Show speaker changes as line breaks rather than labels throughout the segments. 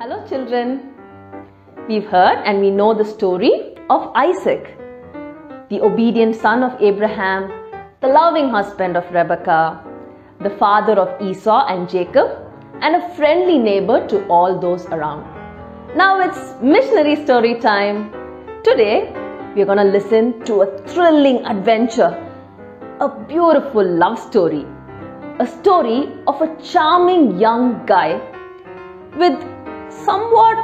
Hello children, we've heard and we know the story of Isaac, the obedient son of Abraham, the loving husband of Rebekah, the father of Esau and Jacob, and a friendly neighbor to all those around. Now it's missionary story time. Today we're going to listen to a thrilling adventure, a beautiful love story, a story of a charming young guy with somewhat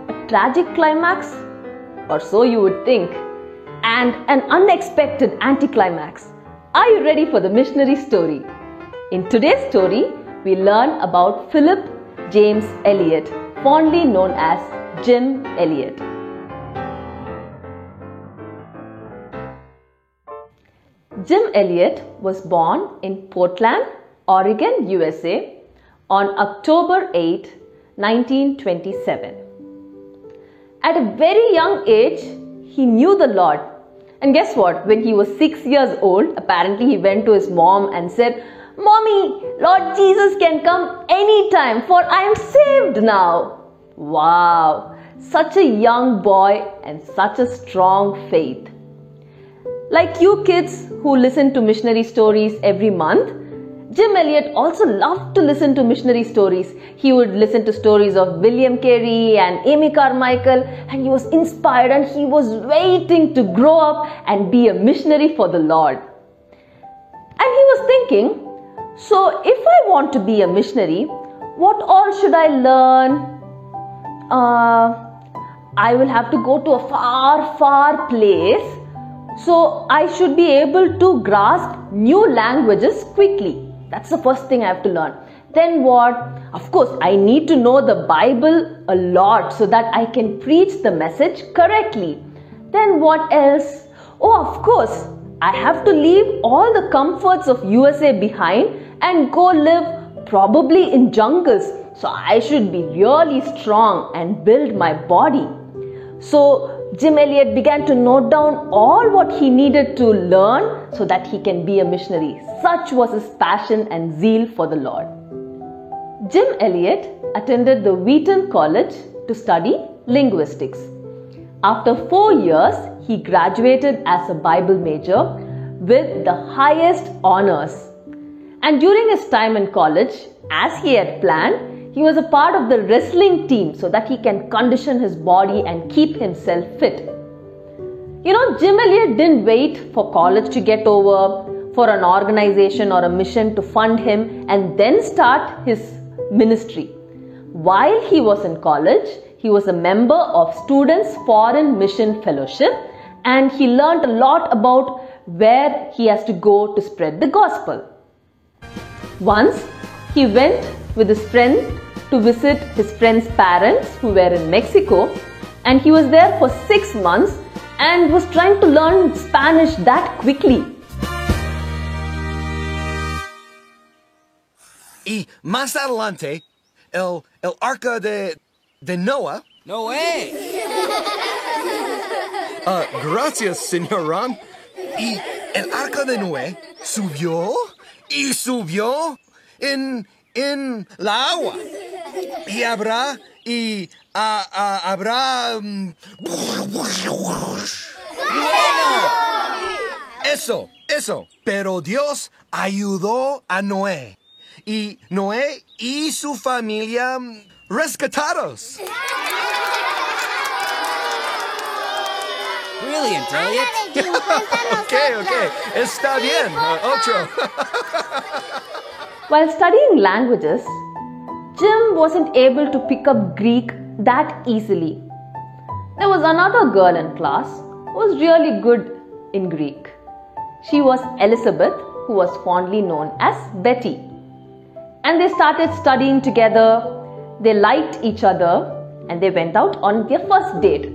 a tragic climax, or so you would think, and an unexpected anticlimax. Are you ready for the missionary story? In today's story, we learn about Philip James Elliot, fondly known as Jim Elliot. Jim Elliot was born in Portland, Oregon, USA on October 8, 1927. At a very young age, he knew the Lord. And guess what? When he was 6 years old, apparently he went to his mom and said, "Mommy, Lord Jesus can come anytime, for I am saved now." Wow! Such a young boy and such a strong faith. Like you kids who listen to missionary stories every month, Jim Elliot also loved to listen to missionary stories. He would listen to stories of William Carey and Amy Carmichael, and he was inspired and he was waiting to grow up and be a missionary for the Lord. And he was thinking, so if I want to be a missionary, what all should I learn? I will have to go to a far place, so I should be able to grasp new languages quickly. That's the first thing I have to learn. Then what? Of course, I need to know the Bible a lot so that I can preach the message correctly. Then what else? Oh, of course, I have to leave all the comforts of USA behind and go live probably in jungles. So I should be really strong and build my body. So Jim Elliot began to note down all what he needed to learn so that he can be a missionary. Such was his passion and zeal for the Lord. Jim Elliot attended the Wheaton College to study linguistics. After 4 years, he graduated as a Bible major with the highest honors. And during his time in college, as he had planned, he was a part of the wrestling team so that he can condition his body and keep himself fit. You know, Jim Elliot didn't wait for college to get over, for an organization or a mission to fund him and then start his ministry. While he was in college, he was a member of Students' Foreign Mission Fellowship, and he learned a lot about where he has to go to spread the gospel. Once, he went with his friend to visit his friend's parents who were in Mexico, and he was there for 6 months and was trying to learn Spanish that quickly.
Y más adelante, el arca de Noah.
¡Noé!
Gracias, señor Ron. Y el arca de Noé subió en la agua. Y habrá. Eso. Pero Dios ayudó a Noé. Y Noé y su familia rescatados.
Brilliant, Elliot.
Okay. Está bien. Otro.
While studying languages, Jim wasn't able to pick up Greek that easily. There was another girl in class who was really good in Greek. She was Elizabeth, who was fondly known as Betty. And they started studying together, they liked each other, and they went out on their first date.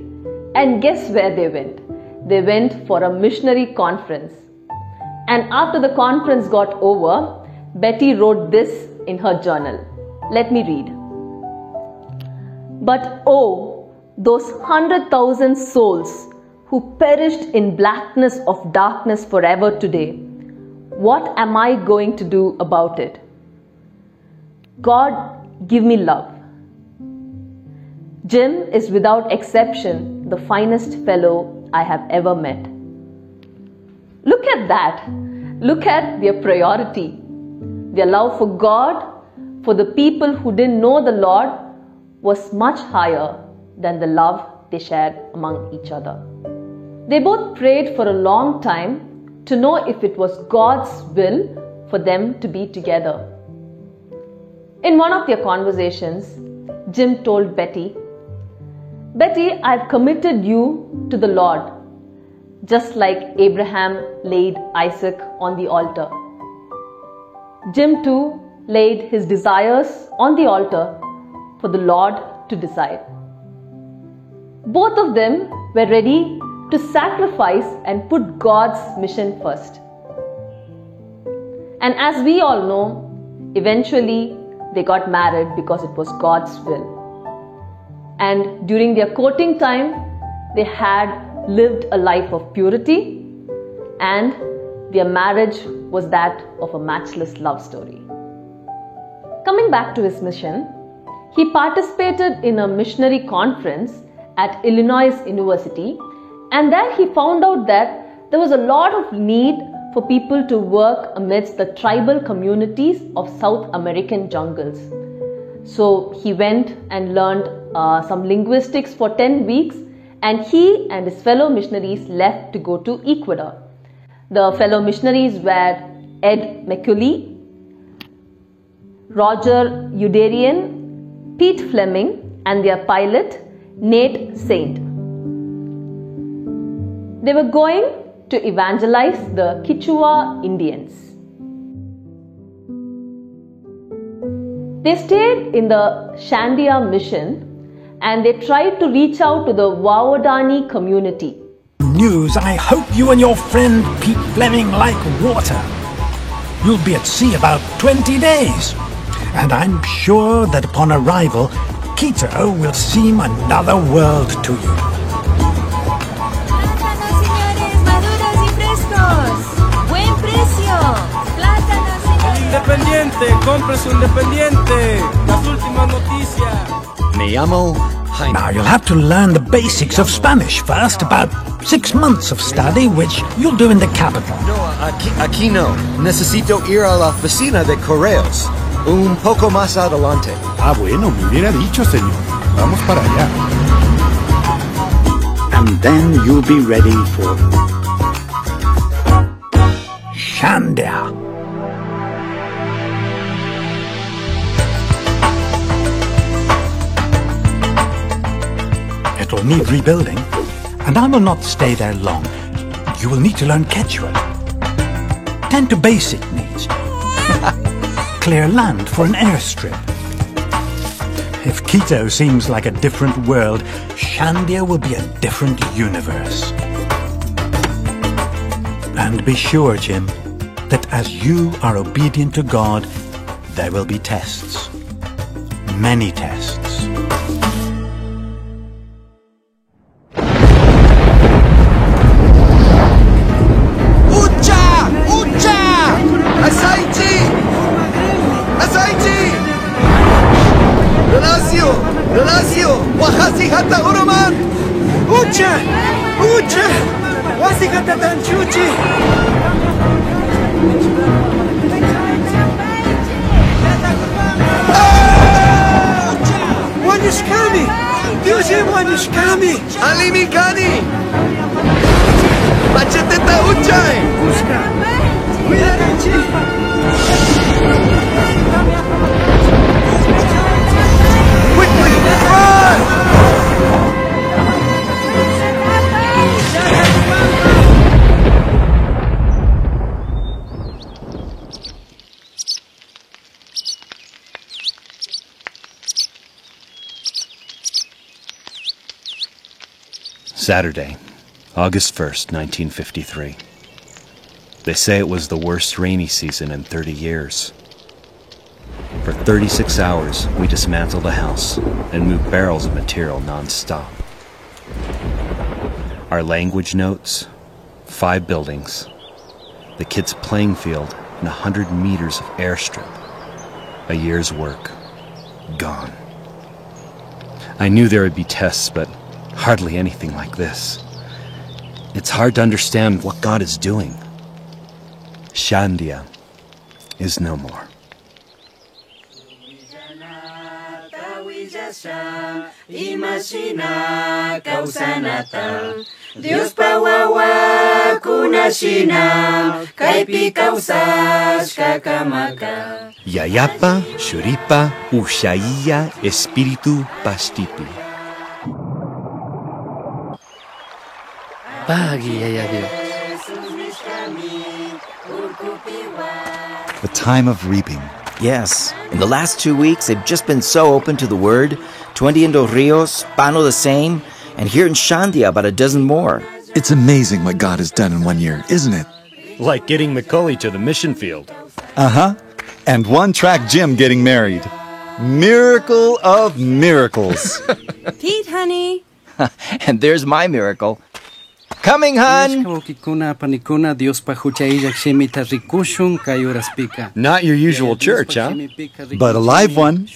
And guess where they went? They went for a missionary conference. And after the conference got over, Betty wrote this in her journal. Let me read. "But oh, those 100,000 souls who perished in blackness of darkness forever today. What am I going to do about it? God, give me love. Jim is without exception the finest fellow I have ever met. Look at that. Look at their priority. Their love for God, for the people who didn't know the Lord, was much higher than the love they shared among each other. They both prayed for a long time to know if it was God's will for them to be together. In one of their conversations, Jim told Betty, "Betty, I've committed you to the Lord, just like Abraham laid Isaac on the altar." Jim too laid his desires on the altar for the Lord to decide. Both of them were ready to sacrifice and put God's mission first. And as we all know, eventually they got married because it was God's will. And during their courting time, they had lived a life of purity, and their marriage was that of a matchless love story. Coming back to his mission, he participated in a missionary conference at Illinois University, and there he found out that there was a lot of need for people to work amidst the tribal communities of South American jungles. So he went and learned some linguistics for 10 weeks, and he and his fellow missionaries left to go to Ecuador. The fellow missionaries were Ed McCulley, Roger Youderian, Pete Fleming, and their pilot Nate Saint. They were going to evangelize the Quechua Indians. They stayed in the Shandia mission and they tried to reach out to the Waodani community.
News, I hope you and your friend Pete Fleming like water. You'll be at sea about 20 days, and I'm sure that upon arrival, Quito will seem another world to you.
Plátanos, señores, maduros y frescos. Buen precio. Plátanos, señores.
Independiente, compre su Independiente. Las últimas noticias.
Me llamo Jaime.
Now you'll have to learn the basics of Spanish first, about 6 months of study, which you'll do in the capital.
No, aquí no. Necesito ir a la oficina de correos. Un poco más adelante.
Ah, bueno, me hubiera dicho, señor. Vamos para allá.
And then you'll be ready for Shandia. It will need rebuilding, and I will not stay there long. You will need to learn Quechua. Tend to basic needs. Clear land for an airstrip. If Quito seems like a different world, Shandia will be a different universe. And be sure, Jim, that as you are obedient to God, there will be tests. Many tests.
Relasio, Wahasi Hata Uroman!
Ucha! Ucha! Wasikata Tanchuchi! Wanishkami! Yuji Wanishkami!
Alimikani! Macheteta Uchai! Quickly, run!
Saturday, August 1st, 1953. They say it was the worst rainy season in 30 years. For 36 hours, we dismantled a house and moved barrels of material non-stop. Our language notes, 5 buildings, the kids' playing field, and 100 meters of airstrip. A year's work, gone. I knew there would be tests, but hardly anything like this. It's hard to understand what God is doing. Shandia is no more.
Dios pawawa kunashina kaipi causas kakamaka.
Yayapa, Shuripa, Ushaiya, Espiritu Pastitu.
The time of reaping.
Yes. In the last 2 weeks, they've just been so open to the word. 20 in Dos Rios, Pano the same, and here in Shandia about a dozen more.
It's amazing what God has done in 1 year, isn't it?
Like getting Macaulay to the mission field.
Uh-huh. And one-track Jim getting married. Miracle of miracles.
Pete, honey.
And there's my miracle. Coming, hun!
Not your usual church, huh?
But a live one.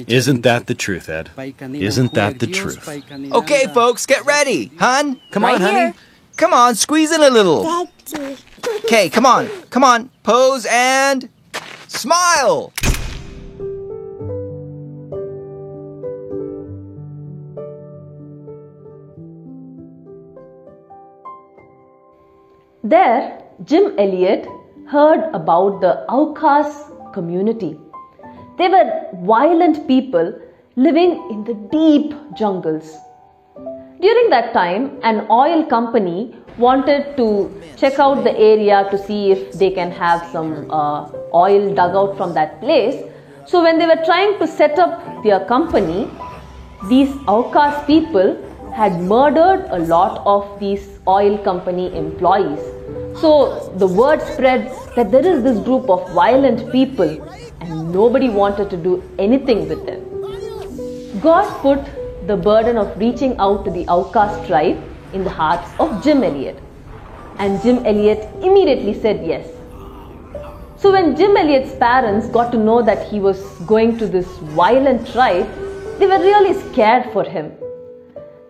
Isn't that the truth, Ed? Isn't that the truth?
Okay, folks, get ready. Hun, come on, honey.
here.
Come on, squeeze in a little. Okay, come on. Come on. Pose and smile.
There, Jim Elliot heard about the Aucas community. They were violent people living in the deep jungles. During that time, an oil company wanted to check out the area to see if they can have some oil dug out from that place. So when they were trying to set up their company, these Aucas people had murdered a lot of these oil company employees. So the word spread that there is this group of violent people and nobody wanted to do anything with them. God put the burden of reaching out to the Aucas tribe in the hearts of Jim Elliot. And Jim Elliot immediately said yes. So when Jim Elliot's parents got to know that he was going to this violent tribe, they were really scared for him.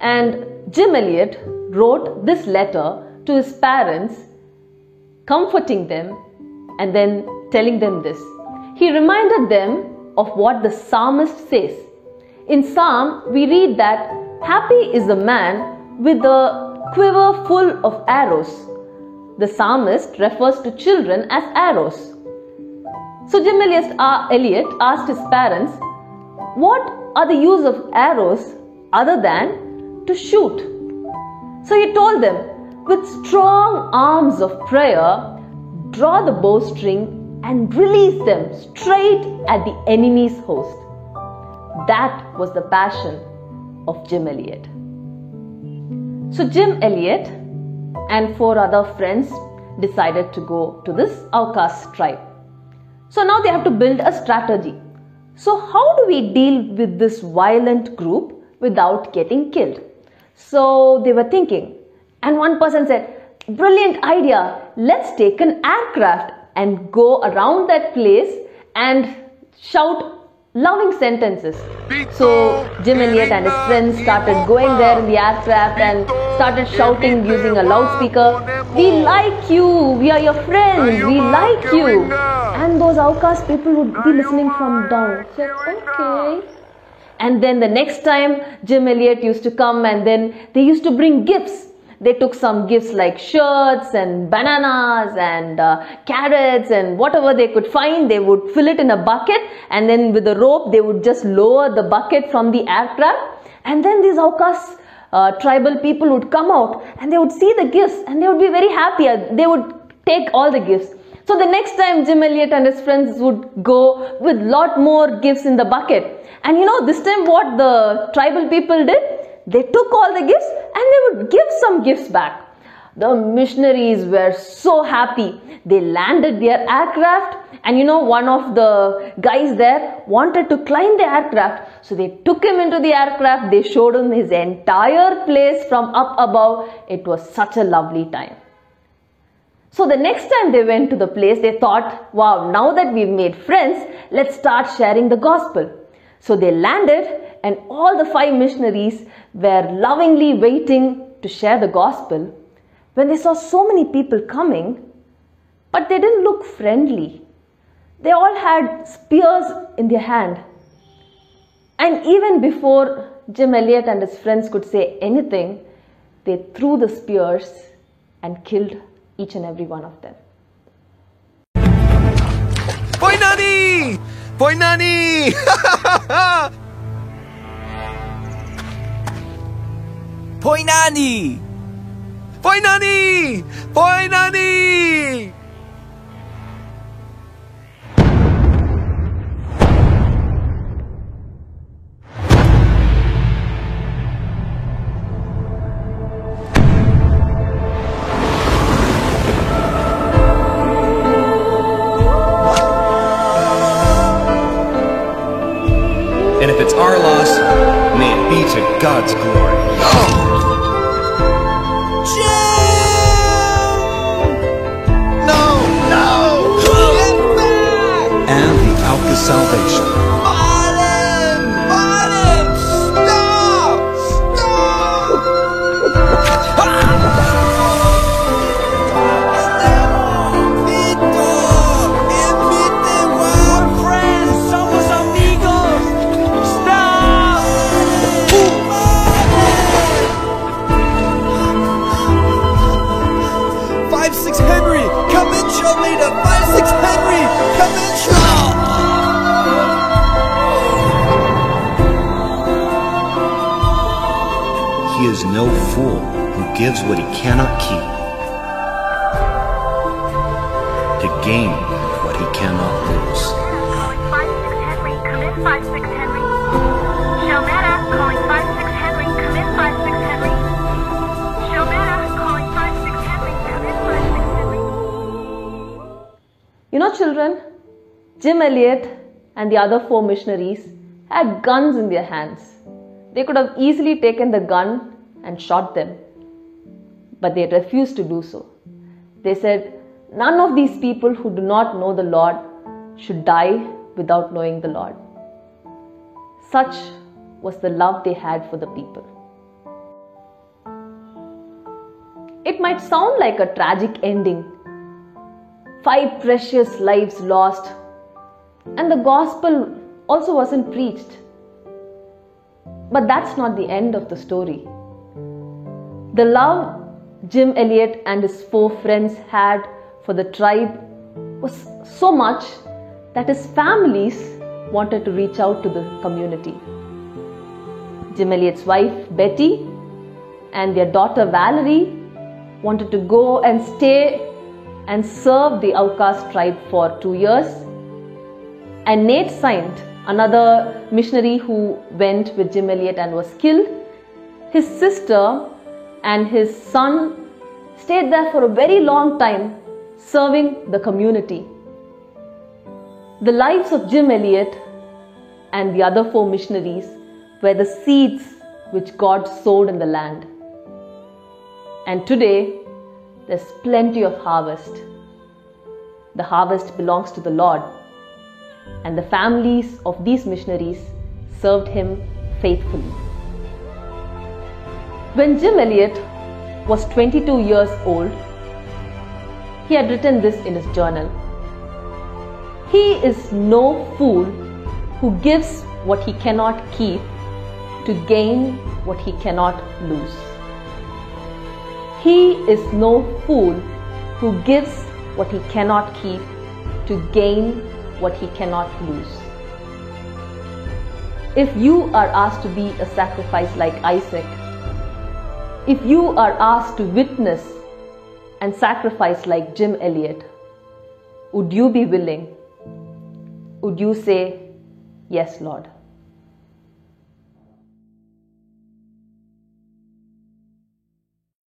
And Jim Elliot wrote this letter to his parents, comforting them and then telling them this. He reminded them of what the psalmist says. In Psalm, we read that happy is the man with a quiver full of arrows. The psalmist refers to children as arrows. So Jim Elliot asked his parents, what are the use of arrows other than to shoot? So he told them, with strong arms of prayer, draw the bowstring and release them straight at the enemy's host. That was the passion of Jim Elliot. So Jim Elliot and 4 other friends decided to go to this Aucas tribe. So now they have to build a strategy. So how do we deal with this violent group without getting killed? So they were thinking, and one person said, brilliant idea, let's take an aircraft and go around that place and shout loving sentences. So Jim Elliot and his friends started going there in the aircraft and started shouting using a loudspeaker, we like you, we are your friends, we like you. And those Aucas people would be listening from down. Said, okay. And then the next time Jim Elliot used to come and then they used to bring gifts. They took some gifts like shirts and bananas and carrots and whatever they could find. They would fill it in a bucket and then with a rope they would just lower the bucket from the aircraft. And then these Aucas tribal people would come out and they would see the gifts and they would be very happy. They would take all the gifts. So the next time Jim Elliot and his friends would go with lot more gifts in the bucket. And you know, this time what the tribal people did? They took all the gifts and they would give some gifts back. The missionaries were so happy. They landed their aircraft and you know, one of the guys there wanted to climb the aircraft. So they took him into the aircraft. They showed him his entire place from up above. It was such a lovely time. So the next time they went to the place, they thought, wow, now that we've made friends, let's start sharing the gospel. So they landed and all the 5 missionaries were lovingly waiting to share the gospel, when they saw so many people coming, but they didn't look friendly. They all had spears in their hand. And even before Jim Elliot and his friends could say anything, they threw the spears and killed each and every one of them.
Poinani! Poinani!
Poinani!
Poinani! Poinani!
And if it's our loss, may it be to God's glory. And the Alka salvation. He is no fool who gives what he cannot keep to gain what he cannot lose.
Calling 5-6 Henry, come in 5-6 Henry. Shalmetta, calling 5-6 Henry, come in 5-6 Henry. Shalmetta, calling 5-6 Henry, come in 5-6 Henry.
You know, children, Jim Elliot and the other 4 missionaries had guns in their hands. They could have easily taken the gun and shot them, but they refused to do so. They said, none of these people who do not know the Lord should die without knowing the Lord. Such was the love they had for the people. It might sound like a tragic ending. 5 precious lives lost, and the gospel also wasn't preached. But that's not the end of the story. The love Jim Elliot and his 4 friends had for the tribe was so much that his families wanted to reach out to the community. Jim Elliot's wife Betty and their daughter Valerie wanted to go and stay and serve the Aucas tribe for 2 years. And Nate Saint, another missionary who went with Jim Elliot and was killed, his sister and his son stayed there for a very long time, serving the community. The lives of Jim Elliot and the other 4 missionaries were the seeds which God sowed in the land. And today, there's plenty of harvest. The harvest belongs to the Lord, and the families of these missionaries served him faithfully. When Jim Elliot was 22 years old, he had written this in his journal. He is no fool who gives what he cannot keep to gain what he cannot lose. He is no fool who gives what he cannot keep to gain what he cannot lose. If you are asked to be a sacrifice like Isaac, if you are asked to witness and sacrifice like Jim Elliot, would you be willing? Would you say, yes, Lord?